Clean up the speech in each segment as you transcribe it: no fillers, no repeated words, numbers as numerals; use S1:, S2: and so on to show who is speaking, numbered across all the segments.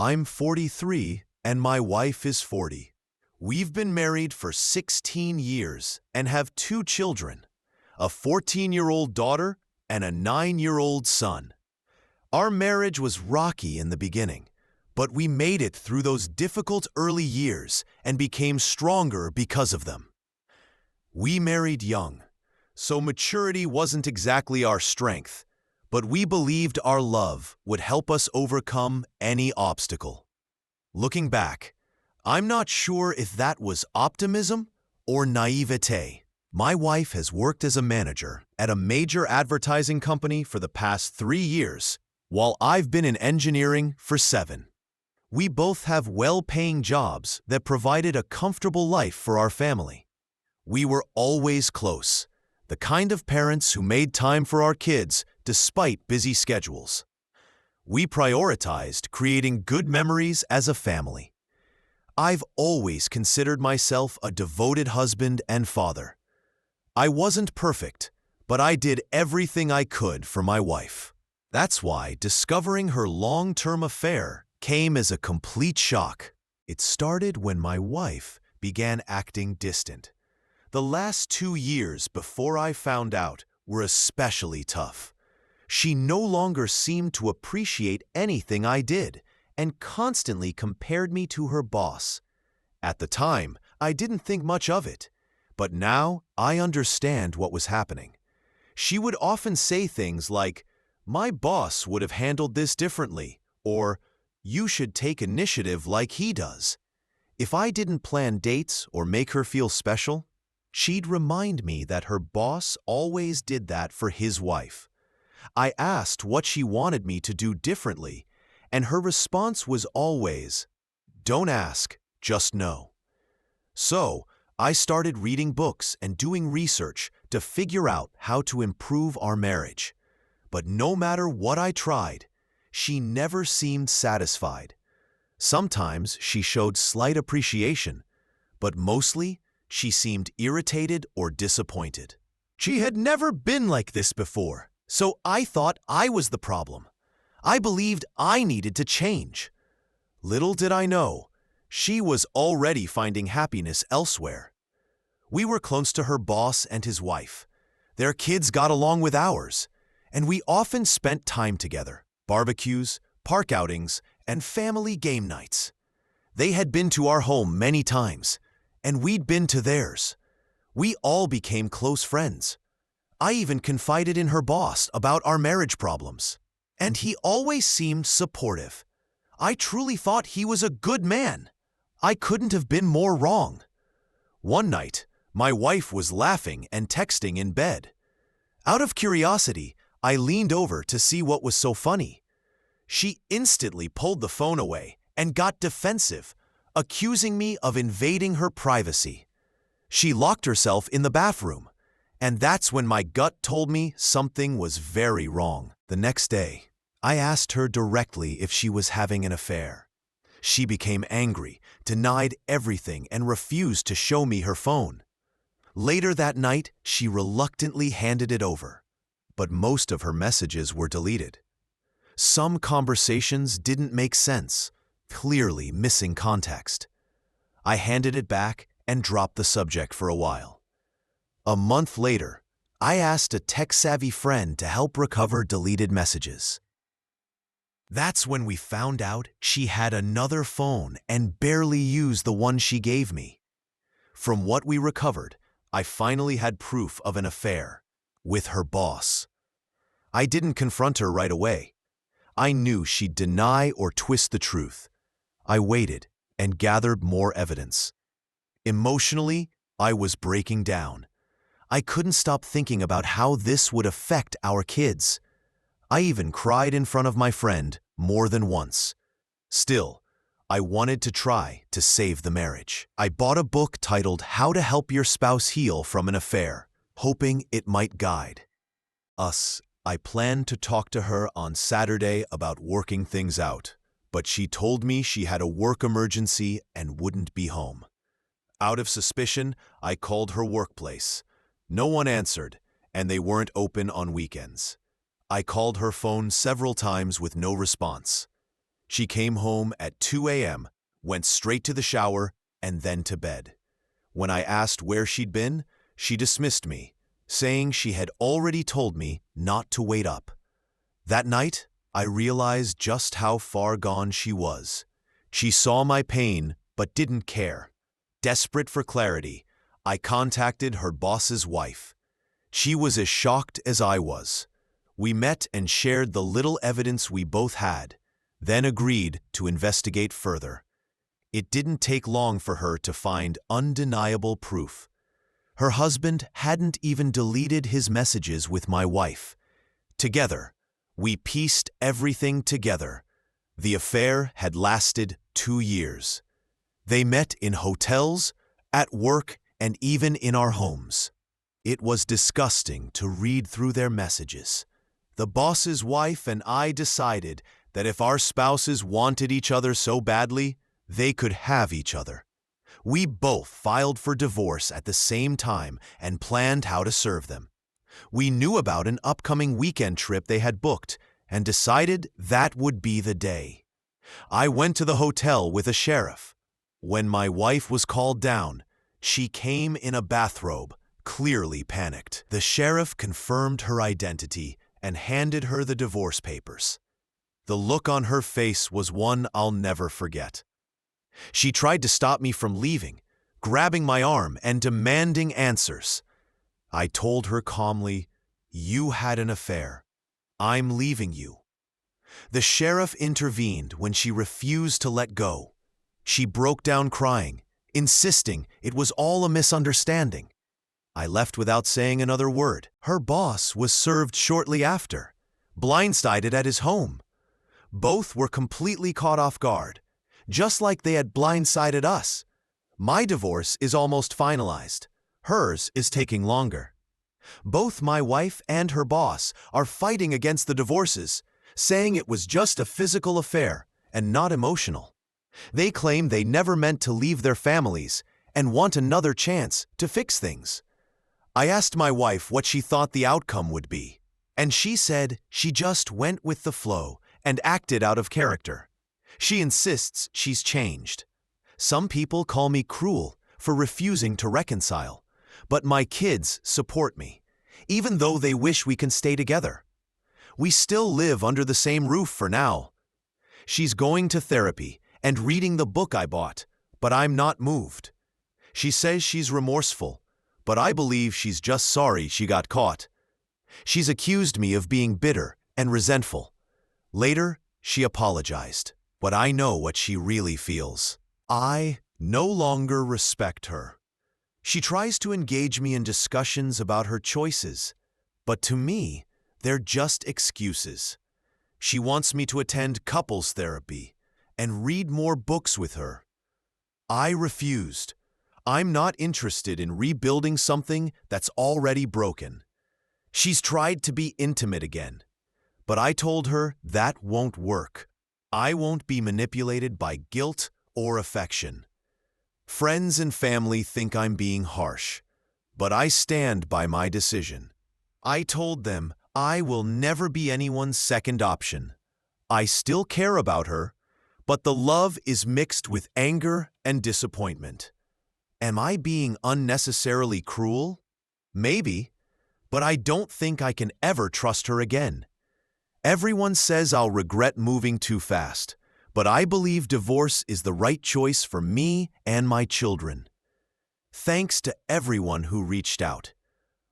S1: I'm 43 and my wife is 40. We've been married for 16 years and have 2 children, a 14-year-old daughter and a 9-year-old son. Our marriage was rocky in the beginning, but we made it through those difficult early years and became stronger because of them. We married young, so maturity wasn't exactly our strength, but we believed our love would help us overcome any obstacle. Looking back, I'm not sure if that was optimism or naivete. My wife has worked as a manager at a major advertising company for the past 3 years, while I've been in engineering for 7. We both have well-paying jobs that provided a comfortable life for our family. We were always close, the kind of parents who made time for our kids despite busy schedules. We prioritized creating good memories as a family. I've always considered myself a devoted husband and father. I wasn't perfect, but I did everything I could for my wife. That's why discovering her long-term affair came as a complete shock. It started when my wife began acting distant. The last 2 years before I found out were especially tough. She no longer seemed to appreciate anything I did and constantly compared me to her boss. At the time, I didn't think much of it, but now I understand what was happening. She would often say things like, "My boss would have handled this differently," or "You should take initiative like he does." If I didn't plan dates or make her feel special, she'd remind me that her boss always did that for his wife. I asked what she wanted me to do differently, and her response was always, "Don't ask, just know." So, I started reading books and doing research to figure out how to improve our marriage. But no matter what I tried, she never seemed satisfied. Sometimes she showed slight appreciation, but mostly she seemed irritated or disappointed. She had never been like this before, so I thought I was the problem. I believed I needed to change. Little did I know, she was already finding happiness elsewhere. We were close to her boss and his wife. Their kids got along with ours, and we often spent time together, barbecues, park outings, and family game nights. They had been to our home many times, and we'd been to theirs. We all became close friends. I even confided in her boss about our marriage problems, and he always seemed supportive. I truly thought he was a good man. I couldn't have been more wrong. One night, my wife was laughing and texting in bed. Out of curiosity, I leaned over to see what was so funny. She instantly pulled the phone away and got defensive, accusing me of invading her privacy. She locked herself in the bathroom, and that's when my gut told me something was very wrong. The next day, I asked her directly if she was having an affair. She became angry, denied everything, and refused to show me her phone. Later that night, she reluctantly handed it over, but most of her messages were deleted. Some conversations didn't make sense, clearly missing context. I handed it back and dropped the subject for a while. A month later, I asked a tech-savvy friend to help recover deleted messages. That's when we found out she had another phone and barely used the one she gave me. From what we recovered, I finally had proof of an affair with her boss. I didn't confront her right away. I knew she'd deny or twist the truth. I waited and gathered more evidence. Emotionally, I was breaking down. I couldn't stop thinking about how this would affect our kids. I even cried in front of my friend more than once. Still, I wanted to try to save the marriage. I bought a book titled How to Help Your Spouse Heal from an Affair, hoping it might guide us. I planned to talk to her on Saturday about working things out, but she told me she had a work emergency and wouldn't be home. Out of suspicion, I called her workplace. No one answered, and they weren't open on weekends. I called her phone several times with no response. She came home at 2 a.m., went straight to the shower, and then to bed. When I asked where she'd been, she dismissed me, saying she had already told me not to wait up. That night, I realized just how far gone she was. She saw my pain, but didn't care. Desperate for clarity, I contacted her boss's wife. She was as shocked as I was. We met and shared the little evidence we both had, then agreed to investigate further. It didn't take long for her to find undeniable proof. Her husband hadn't even deleted his messages with my wife. Together, we pieced everything together. The affair had lasted 2 years. They met in hotels, at work, and even in our homes. It was disgusting to read through their messages. The boss's wife and I decided that if our spouses wanted each other so badly, they could have each other. We both filed for divorce at the same time and planned how to serve them. We knew about an upcoming weekend trip they had booked and decided that would be the day. I went to the hotel with a sheriff. When my wife was called down, she came in a bathrobe, clearly panicked. The sheriff confirmed her identity and handed her the divorce papers. The look on her face was one I'll never forget. She tried to stop me from leaving, grabbing my arm and demanding answers. I told her calmly, "You had an affair. I'm leaving you." The sheriff intervened when she refused to let go. She broke down crying, insisting it was all a misunderstanding. I left without saying another word. Her boss was served shortly after, blindsided at his home. Both were completely caught off guard, just like they had blindsided us. My divorce is almost finalized. Hers is taking longer. Both my wife and her boss are fighting against the divorces, saying it was just a physical affair and not emotional. They claim they never meant to leave their families and want another chance to fix things. I asked my wife what she thought the outcome would be, and she said she just went with the flow and acted out of character. She insists she's changed. Some people call me cruel for refusing to reconcile, but my kids support me, even though they wish we can stay together. We still live under the same roof for now. She's going to therapy and reading the book I bought, but I'm not moved. She says she's remorseful, but I believe she's just sorry she got caught. She's accused me of being bitter and resentful. Later, she apologized, but I know what she really feels. I no longer respect her. She tries to engage me in discussions about her choices, but to me, they're just excuses. She wants me to attend couples therapy and read more books with her. I refused. I'm not interested in rebuilding something that's already broken. She's tried to be intimate again, but I told her that won't work. I won't be manipulated by guilt or affection. Friends and family think I'm being harsh, but I stand by my decision. I told them I will never be anyone's second option. I still care about her, but the love is mixed with anger and disappointment. Am I being unnecessarily cruel? Maybe, but I don't think I can ever trust her again. Everyone says I'll regret moving too fast, but I believe divorce is the right choice for me and my children. Thanks to everyone who reached out.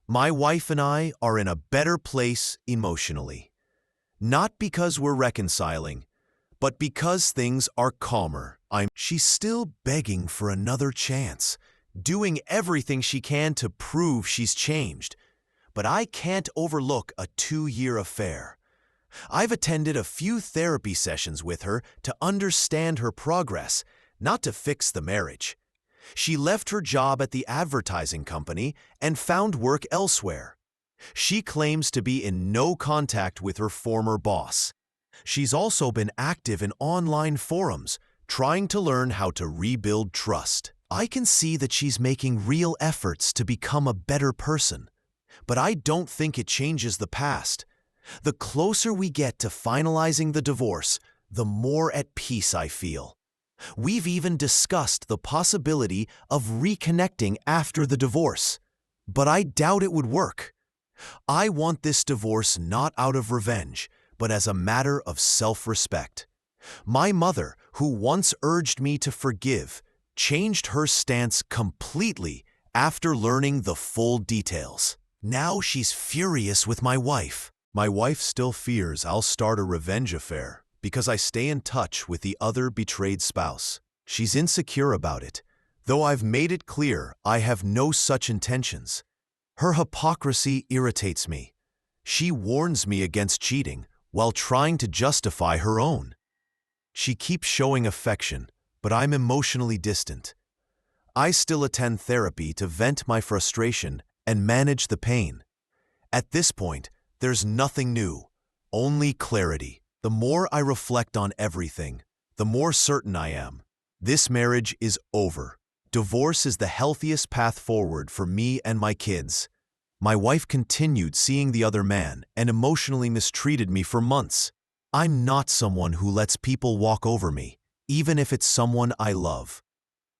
S1: My wife and I are in a better place emotionally. Not because we're reconciling, but because things are calmer. She's still begging for another chance, doing everything she can to prove she's changed. But I can't overlook a 2-year affair. I've attended a few therapy sessions with her to understand her progress, not to fix the marriage. She left her job at the advertising company and found work elsewhere. She claims to be in no contact with her former boss. She's also been active in online forums, trying to learn how to rebuild trust. I can see that she's making real efforts to become a better person, but I don't think it changes the past. The closer we get to finalizing the divorce, the more at peace I feel. We've even discussed the possibility of reconnecting after the divorce, but I doubt it would work. I want this divorce not out of revenge, but as a matter of self-respect. My mother, who once urged me to forgive, changed her stance completely after learning the full details. Now she's furious with my wife. My wife still fears I'll start a revenge affair because I stay in touch with the other betrayed spouse. She's insecure about it, though I've made it clear I have no such intentions. Her hypocrisy irritates me. She warns me against cheating while trying to justify her own. She keeps showing affection, but I'm emotionally distant. I still attend therapy to vent my frustration and manage the pain. At this point, there's nothing new, only clarity. The more I reflect on everything, the more certain I am. This marriage is over. Divorce is the healthiest path forward for me and my kids. My wife continued seeing the other man and emotionally mistreated me for months. I'm not someone who lets people walk over me, even if it's someone I love.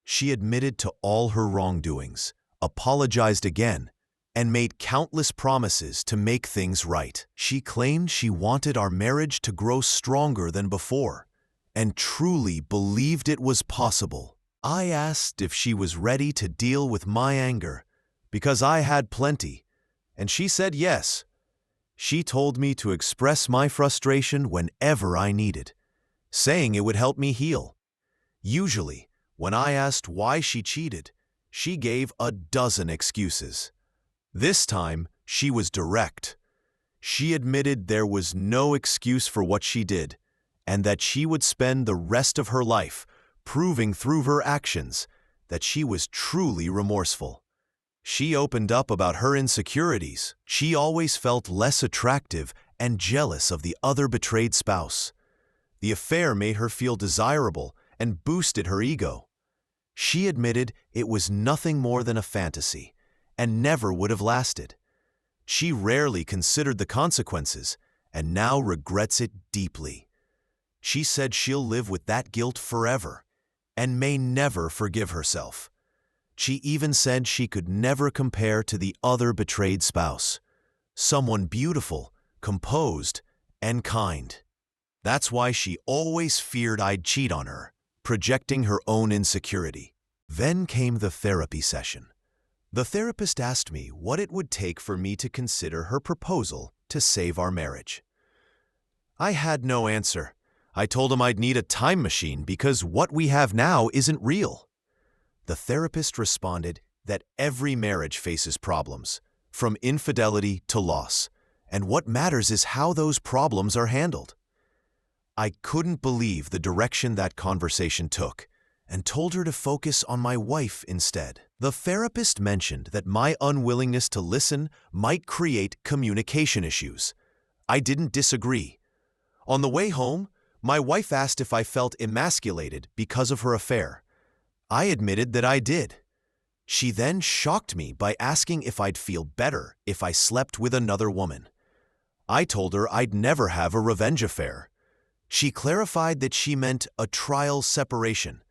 S1: She admitted to all her wrongdoings, apologized again, and made countless promises to make things right. She claimed she wanted our marriage to grow stronger than before, and truly believed it was possible. I asked if she was ready to deal with my anger, because I had plenty, and she said yes. She told me to express my frustration whenever I needed, saying it would help me heal. Usually, when I asked why she cheated, she gave a dozen excuses. This time, she was direct. She admitted there was no excuse for what she did, and that she would spend the rest of her life proving through her actions that she was truly remorseful. She opened up about her insecurities. She always felt less attractive and jealous of the other betrayed spouse. The affair made her feel desirable and boosted her ego. She admitted it was nothing more than a fantasy and never would have lasted. She rarely considered the consequences and now regrets it deeply. She said she'll live with that guilt forever and may never forgive herself. She even said she could never compare to the other betrayed spouse, someone beautiful, composed, and kind. That's why she always feared I'd cheat on her, projecting her own insecurity. Then came the therapy session. The therapist asked me what it would take for me to consider her proposal to save our marriage. I had no answer. I told him I'd need a time machine because what we have now isn't real. The therapist responded that every marriage faces problems, from infidelity to loss, and what matters is how those problems are handled. I couldn't believe the direction that conversation took, and told her to focus on my wife instead. The therapist mentioned that my unwillingness to listen might create communication issues. I didn't disagree. On the way home, my wife asked if I felt emasculated because of her affair. I admitted that I did. She then shocked me by asking if I'd feel better if I slept with another woman. I told her I'd never have a revenge affair. She clarified that she meant a trial separation,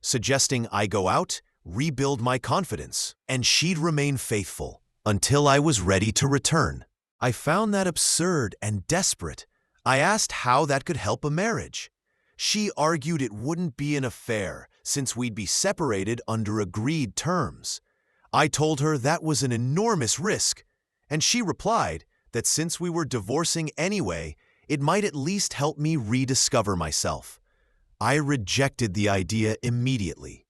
S1: suggesting I go out, rebuild my confidence, and she'd remain faithful until I was ready to return. I found that absurd and desperate. I asked how that could help a marriage. She argued it wouldn't be an affair since we'd be separated under agreed terms. I told her that was an enormous risk, and she replied that since we were divorcing anyway, it might at least help me rediscover myself. I rejected the idea immediately.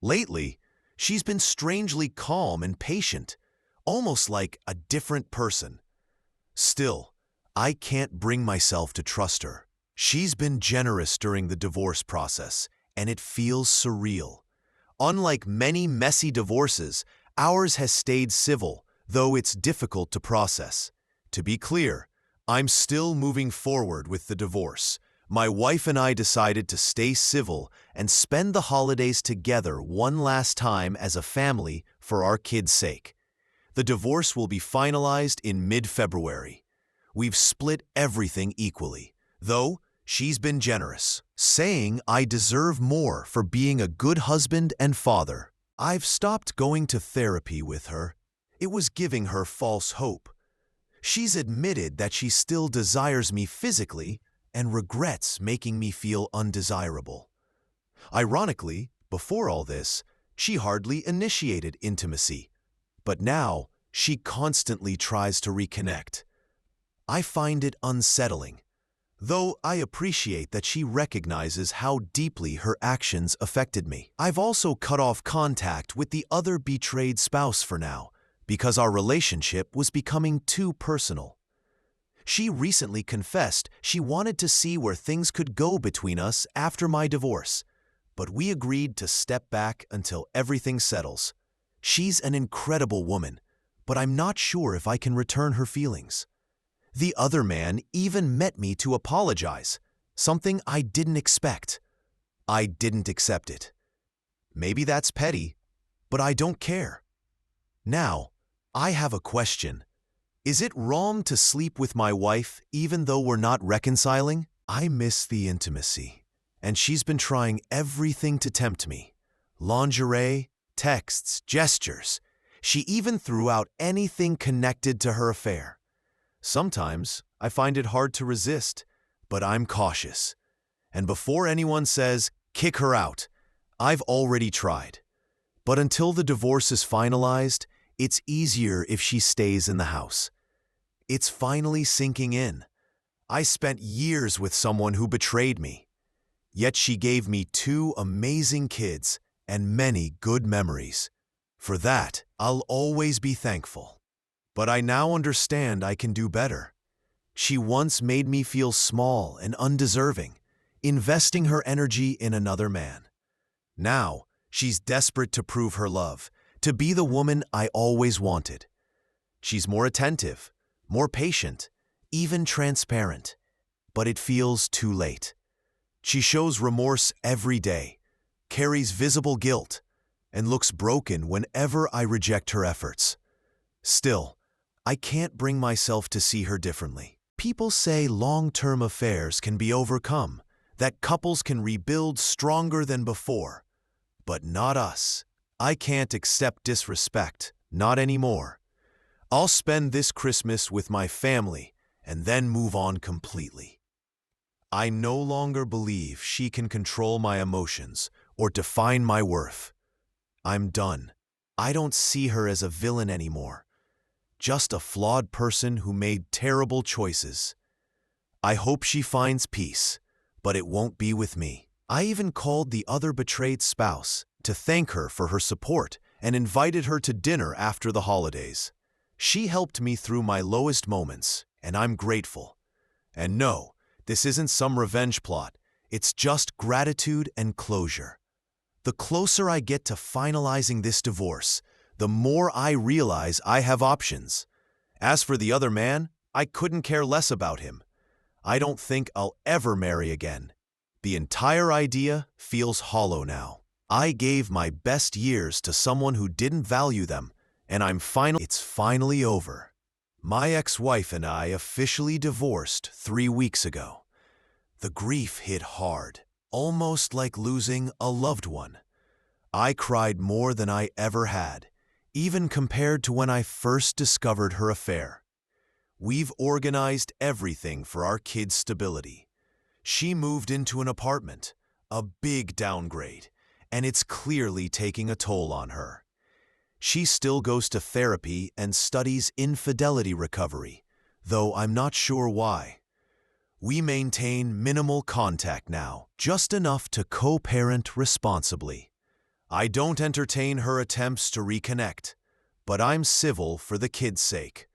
S1: Lately, she's been strangely calm and patient, almost like a different person. Still, I can't bring myself to trust her. She's been generous during the divorce process, and it feels surreal. Unlike many messy divorces, ours has stayed civil, though it's difficult to process. To be clear, I'm still moving forward with the divorce. My wife and I decided to stay civil and spend the holidays together one last time as a family for our kids' sake. The divorce will be finalized in mid-February. We've split everything equally, though She's been generous, saying I deserve more for being a good husband and father. I've stopped going to therapy with her. It was giving her false hope. She's admitted that she still desires me physically and regrets making me feel undesirable. Ironically, before all this, she hardly initiated intimacy, but now she constantly tries to reconnect. I find it unsettling, though I appreciate that she recognizes how deeply her actions affected me. I've also cut off contact with the other betrayed spouse for now, because our relationship was becoming too personal. She recently confessed she wanted to see where things could go between us after my divorce, but we agreed to step back until everything settles. She's an incredible woman, but I'm not sure if I can return her feelings. The other man even met me to apologize, something I didn't expect. I didn't accept it. Maybe that's petty, but I don't care. Now, I have a question. Is it wrong to sleep with my wife even though we're not reconciling? I miss the intimacy, and she's been trying everything to tempt me. Lingerie, texts, gestures. She even threw out anything connected to her affair. Sometimes I find it hard to resist, but I'm cautious. And before anyone says, kick her out, I've already tried. But until the divorce is finalized, it's easier if she stays in the house. It's finally sinking in. I spent years with someone who betrayed me. Yet she gave me 2 amazing kids and many good memories. For that, I'll always be thankful. But I now understand I can do better. She once made me feel small and undeserving, investing her energy in another man. Now, she's desperate to prove her love, to be the woman I always wanted. She's more attentive, more patient, even transparent. But it feels too late. She shows remorse every day, carries visible guilt, and looks broken whenever I reject her efforts. Still, I can't bring myself to see her differently. People say long-term affairs can be overcome, that couples can rebuild stronger than before. But not us. I can't accept disrespect, not anymore. I'll spend this Christmas with my family and then move on completely. I no longer believe she can control my emotions or define my worth. I'm done. I don't see her as a villain anymore. Just a flawed person who made terrible choices. I hope she finds peace, but it won't be with me. I even called the other betrayed spouse to thank her for her support and invited her to dinner after the holidays. She helped me through my lowest moments, and I'm grateful. And no, this isn't some revenge plot. It's just gratitude and closure. The closer I get to finalizing this divorce, the more I realize I have options. As for the other man, I couldn't care less about him. I don't think I'll ever marry again. The entire idea feels hollow now. I gave my best years to someone who didn't value them, and it's finally over. My ex-wife and I officially divorced 3 weeks ago. The grief hit hard, almost like losing a loved one. I cried more than I ever had, even compared to when I first discovered her affair. We've organized everything for our kids' stability. She moved into an apartment, a big downgrade, and it's clearly taking a toll on her. She still goes to therapy and studies infidelity recovery, though I'm not sure why. We maintain minimal contact now, just enough to co-parent responsibly. I don't entertain her attempts to reconnect, but I'm civil for the kids' sake.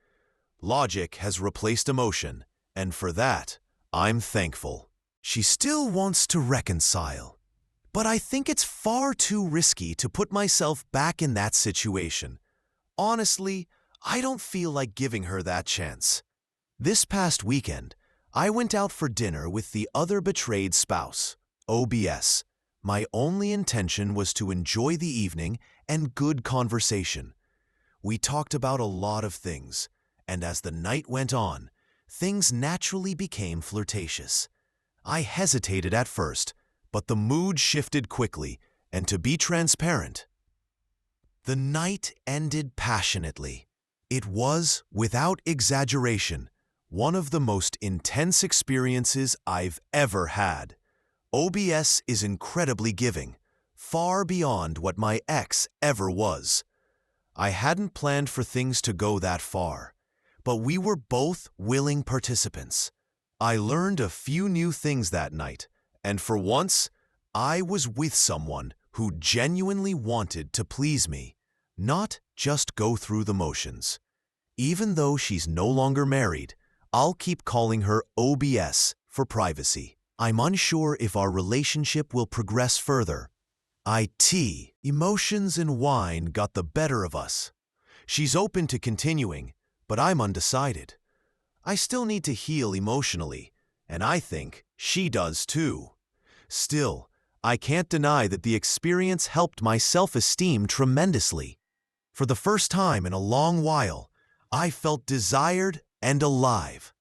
S1: Logic has replaced emotion, and for that, I'm thankful. She still wants to reconcile, but I think it's far too risky to put myself back in that situation. Honestly, I don't feel like giving her that chance. This past weekend, I went out for dinner with the other betrayed spouse, OBS. My only intention was to enjoy the evening and good conversation. We talked about a lot of things, and as the night went on, things naturally became flirtatious. I hesitated at first, but the mood shifted quickly, and to be transparent, the night ended passionately. It was, without exaggeration, one of the most intense experiences I've ever had. OBS is incredibly giving, far beyond what my ex ever was. I hadn't planned for things to go that far, but we were both willing participants. I learned a few new things that night, and for once, I was with someone who genuinely wanted to please me, not just go through the motions. Even though she's no longer married, I'll keep calling her OBS for privacy. I'm unsure if our relationship will progress further. Emotions and wine got the better of us. She's open to continuing, but I'm undecided. I still need to heal emotionally, and I think she does too. Still, I can't deny that the experience helped my self-esteem tremendously. For the first time in a long while, I felt desired and alive.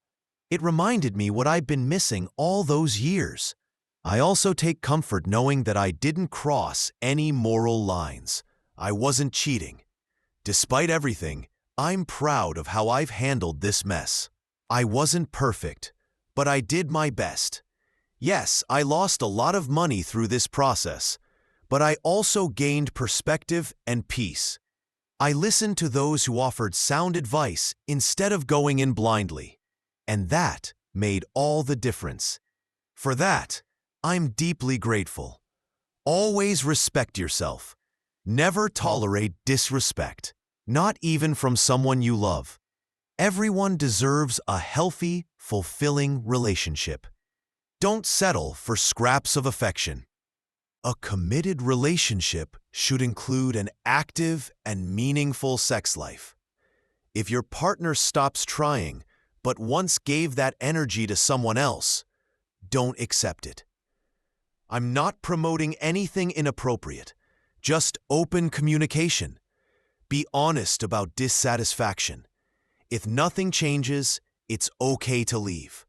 S1: It reminded me what I've been missing all those years. I also take comfort knowing that I didn't cross any moral lines. I wasn't cheating. Despite everything, I'm proud of how I've handled this mess. I wasn't perfect, but I did my best. Yes, I lost a lot of money through this process, but I also gained perspective and peace. I listened to those who offered sound advice instead of going in blindly, and that made all the difference. For that, I'm deeply grateful. Always respect yourself. Never tolerate disrespect, not even from someone you love. Everyone deserves a healthy, fulfilling relationship. Don't settle for scraps of affection. A committed relationship should include an active and meaningful sex life. If your partner stops trying but once gave that energy to someone else, don't accept it. I'm not promoting anything inappropriate, just open communication. Be honest about dissatisfaction. If nothing changes, it's okay to leave.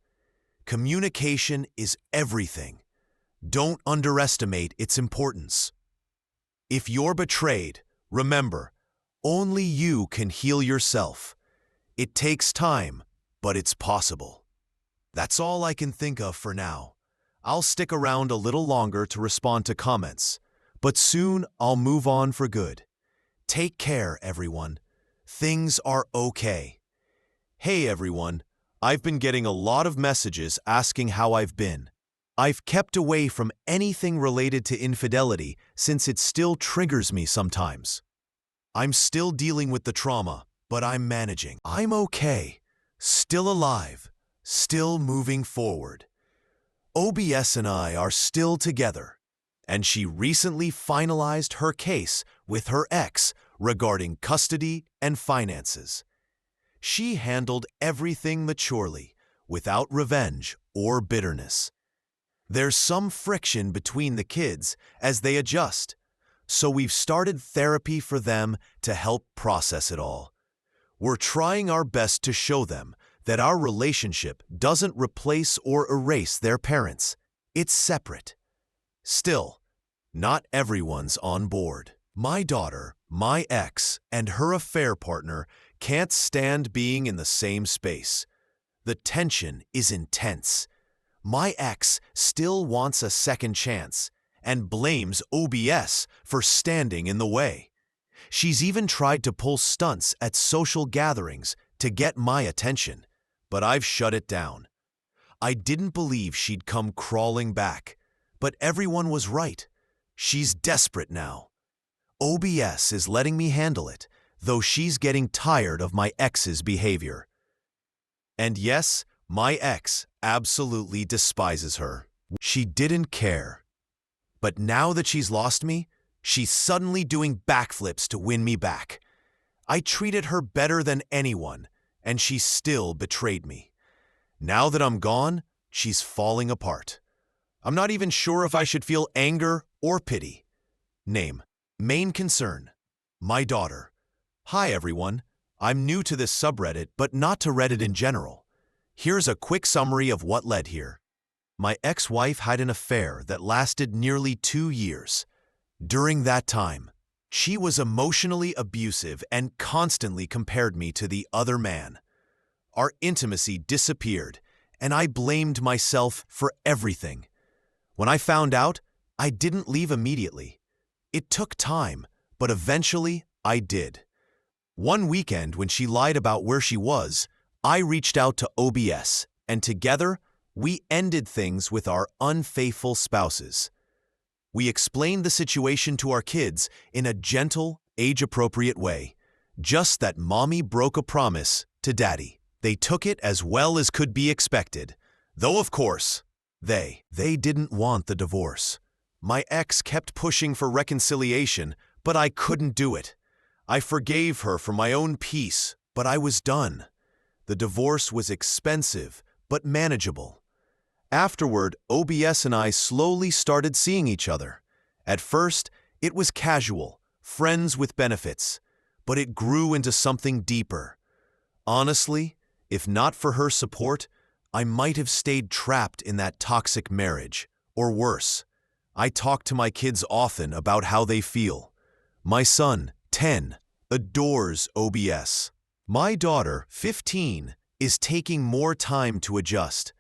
S1: Communication is everything. Don't underestimate its importance. If you're betrayed, remember, only you can heal yourself. It takes time, but it's possible. That's all I can think of for now. I'll stick around a little longer to respond to comments, but soon I'll move on for good. Take care, everyone. Things are okay. Hey, everyone. I've been getting a lot of messages asking how I've been. I've kept away from anything related to infidelity since it still triggers me sometimes. I'm still dealing with the trauma, but I'm managing. I'm okay. Still alive. Still moving forward. OBS and I are still together, and she recently finalized her case with her ex regarding custody and finances. She handled everything maturely, without revenge or bitterness. There's some friction between the kids as they adjust, so we've started therapy for them to help process it all. We're trying our best to show them that our relationship doesn't replace or erase their parents. It's separate. Still, not everyone's on board. My daughter, my ex, and her affair partner can't stand being in the same space. The tension is intense. My ex still wants a second chance and blames OBS for standing in the way. She's even tried to pull stunts at social gatherings to get my attention, but I've shut it down. I didn't believe she'd come crawling back, but everyone was right. She's desperate now. OBS is letting me handle it, though she's getting tired of my ex's behavior. And yes, my ex absolutely despises her. She didn't care. But now that she's lost me, she's suddenly doing backflips to win me back. I treated her better than anyone, and she still betrayed me. Now that I'm gone, she's falling apart. I'm not even sure if I should feel anger or pity. Name. Main concern. My daughter. Hi everyone. I'm new to this subreddit, but not to Reddit in general. Here's a quick summary of what led here. My ex-wife had an affair that lasted nearly 2 years. During that time, she was emotionally abusive and constantly compared me to the other man. Our intimacy disappeared, and I blamed myself for everything. When I found out, I didn't leave immediately. It took time, but eventually I did. One weekend when she lied about where she was, I reached out to OBS, and together, we ended things with our unfaithful spouses. We explained the situation to our kids in a gentle, age-appropriate way, just that mommy broke a promise to daddy. They took it as well as could be expected, though of course, they didn't want the divorce. My ex kept pushing for reconciliation, but I couldn't do it. I forgave her for my own peace, but I was done. The divorce was expensive, but manageable. Afterward, OBS and I slowly started seeing each other. At first, it was casual, friends with benefits, but it grew into something deeper. Honestly, if not for her support, I might have stayed trapped in that toxic marriage, or worse. I talk to my kids often about how they feel. My son, 10, adores OBS. My daughter, 15, is taking more time to adjust.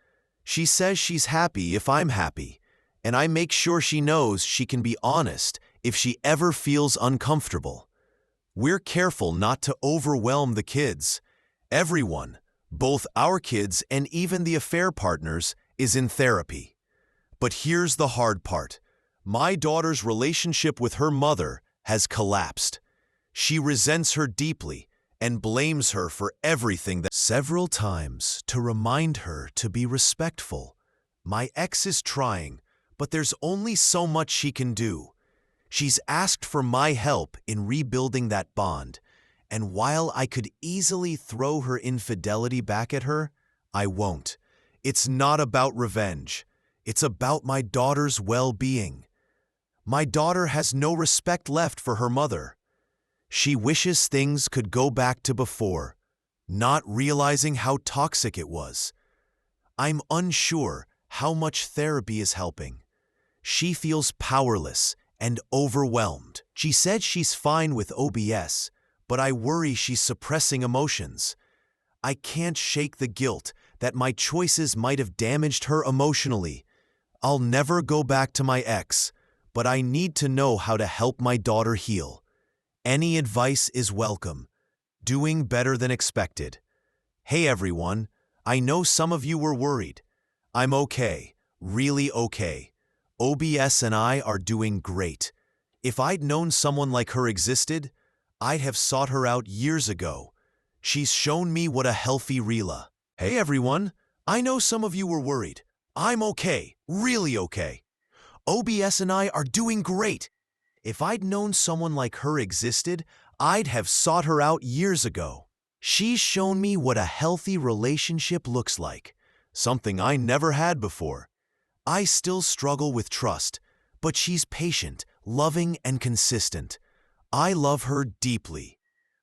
S1: She says she's happy if I'm happy, and I make sure she knows she can be honest if she ever feels uncomfortable. We're careful not to overwhelm the kids. Everyone, both our kids and even the affair partners, is in therapy. But here's the hard part. My daughter's relationship with her mother has collapsed. She resents her deeply and blames her for everything several times to remind her to be respectful. My ex is trying, but there's only so much she can do. She's asked for my help in rebuilding that bond, and while I could easily throw her infidelity back at her, I won't. It's not about revenge. It's about my daughter's well-being. My daughter has no respect left for her mother. She wishes things could go back to before, not realizing how toxic it was. I'm unsure how much therapy is helping. She feels powerless and overwhelmed. She said she's fine with OBS, but I worry she's suppressing emotions. I can't shake the guilt that my choices might have damaged her emotionally. I'll never go back to my ex, but I need to know how to help my daughter heal. Any advice is welcome. Doing better than expected. Hey everyone, I know some of you were worried. I'm okay, really okay. OBS and I are doing great. If I'd known someone like her existed, I'd have sought her out years ago. She's shown me what a healthy Rela. Hey everyone, I know some of you were worried. I'm okay, really okay. OBS and I are doing great. If I'd known someone like her existed, I'd have sought her out years ago. She's shown me what a healthy relationship looks like, something I never had before. I still struggle with trust, but she's patient, loving, and consistent. I love her deeply.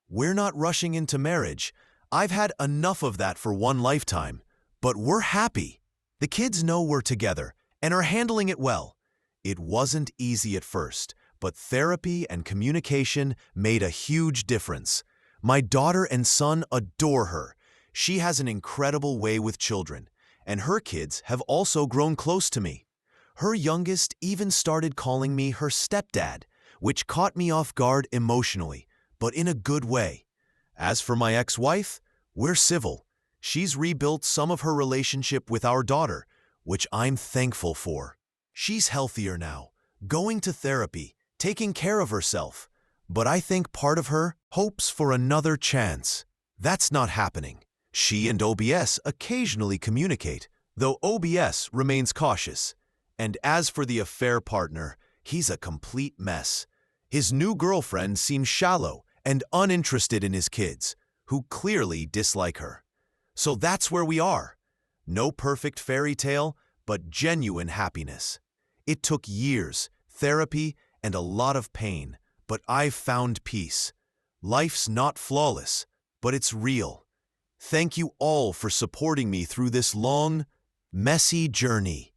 S1: We're not rushing into marriage. I've had enough of that for one lifetime, but we're happy. The kids know we're together and are handling it well. It wasn't easy at first, but therapy and communication made a huge difference. My daughter and son adore her. She has an incredible way with children, and her kids have also grown close to me. Her youngest even started calling me her stepdad, which caught me off guard emotionally, but in a good way. As for my ex-wife, we're civil. She's rebuilt some of her relationship with our daughter, which I'm thankful for. She's healthier now, going to therapy, taking care of herself. But I think part of her hopes for another chance. That's not happening. She and OBS occasionally communicate, though OBS remains cautious. And as for the affair partner, he's a complete mess. His new girlfriend seems shallow and uninterested in his kids, who clearly dislike her. So that's where we are. No perfect fairy tale, but genuine happiness. It took years, therapy, and a lot of pain, but I've found peace. Life's not flawless, but it's real. Thank you all for supporting me through this long, messy journey.